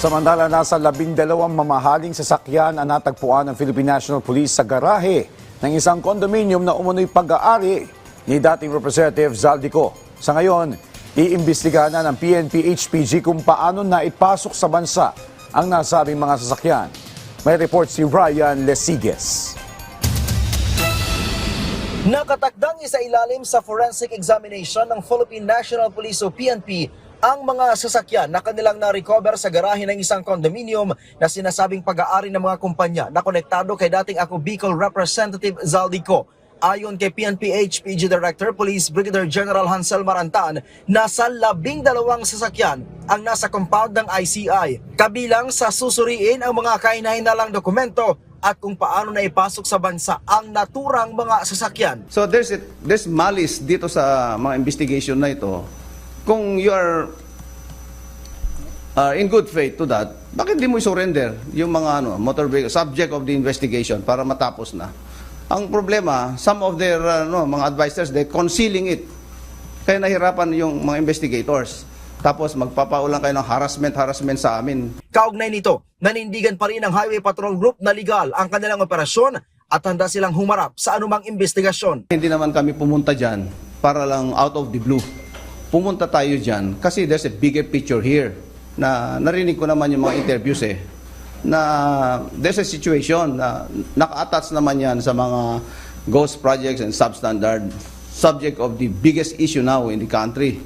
Samantala, nasa 12 mamahaling sasakyan ang natagpuan ng Philippine National Police sa garahe ng isang kondominium na umunoy pag-aari ni dating Representative Zaldico. Sa ngayon, iimbestigahan na ng PNP HPG kung paano naipasok sa bansa ang nasabing mga sasakyan. May report si Ryan Lesiges. Nakatakdang isailalim sa forensic examination ng Philippine National Police o PNP ang mga sasakyan na kanilang na-recover sa garahe ng isang condominium na sinasabing pag-aari ng mga kumpanya na konektado kay dating Ako Bicol Representative Zaldico. Ayon kay PNP HPG Director Police Brigadier General Hansel Marantan, nasa 12 sasakyan ang nasa compound ng ICI. Kabilang sa susuriin ang mga kahinahinalang dokumento at kung paano na ipasok sa bansa ang naturang mga sasakyan. So there's malice dito sa mga investigation na ito. Kung you are in good faith to that, bakit di mo i-surrender yung mga motor vehicle subject of the investigation para matapos na? Ang problema, some of their mga advisors, they're concealing it. Kaya nahirapan yung mga investigators. Tapos magpapaulang kayo ng harassment sa amin. Kaugnay nito, nanindigan pa rin ng Highway Patrol Group na legal ang kanilang operasyon at handa silang humarap sa anumang investigasyon. Hindi naman kami pumunta dyan para lang out of the blue. Pumunta tayo dyan kasi there's a bigger picture here. Na narinig ko naman yung mga interviews na there's a situation na naka-attach naman yan sa mga ghost projects and substandard subject of the biggest issue now in the country.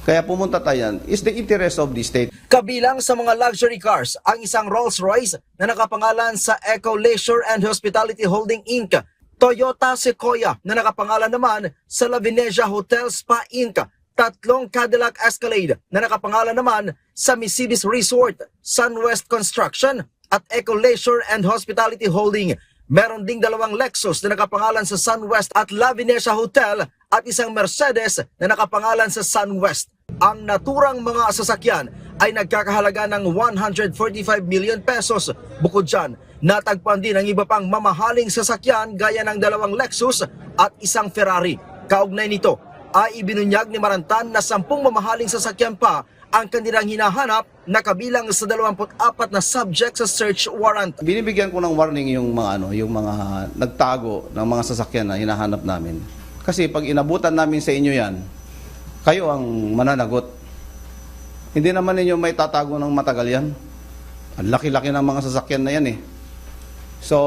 Kaya pumunta tayo yan is the interest of the state. Kabilang sa mga luxury cars, ang isang Rolls-Royce na nakapangalan sa Eco Leisure and Hospitality Holding Inc., Toyota Sequoia na nakapangalan naman sa La Venecia Hotel Spa Inc., tatlong Cadillac Escalade na nakapangalan naman sa Misibis Resort, Sunwest Construction at Eco Leisure and Hospitality Holding. Meron ding dalawang Lexus na nakapangalan sa Sunwest at La Venecia Hotel at isang Mercedes na nakapangalan sa Sunwest. Ang naturang mga sasakyan ay nagkakahalaga ng 145 million pesos. Bukod dyan, natagpuan din ang iba pang mamahaling sasakyan gaya ng dalawang Lexus at isang Ferrari. Kaugnay nito, ay ibinunyag ni Marantan na 10 mamahaling sasakyan pa ang kanilang hinahanap na kabilang sa 24 na subject sa search warrant. Binibigyan ko ng warning yung mga nagtago ng mga sasakyan na hinahanap namin. Kasi pag inabutan namin sa inyo yan, kayo ang mananagot. Hindi naman ninyo may tatago ng matagal yan. Ang laki-laki ng mga sasakyan na yan So,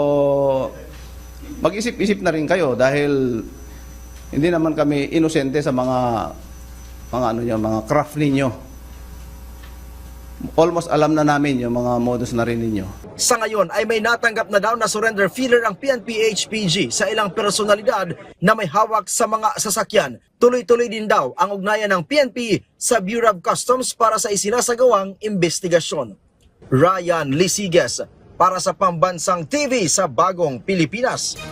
mag-isip-isip na rin kayo dahil hindi naman kami inosente sa mga craft ninyo. Almost alam na namin yung mga modus na rin ninyo. Sa ngayon ay may natanggap na daw na surrender filler ang PNP HPG sa ilang personalidad na may hawak sa mga sasakyan. Tuloy-tuloy din daw ang ugnayan ng PNP sa Bureau of Customs para sa isinasagawang investigasyon. Ryan Lesiges para sa Pambansang TV sa Bagong Pilipinas.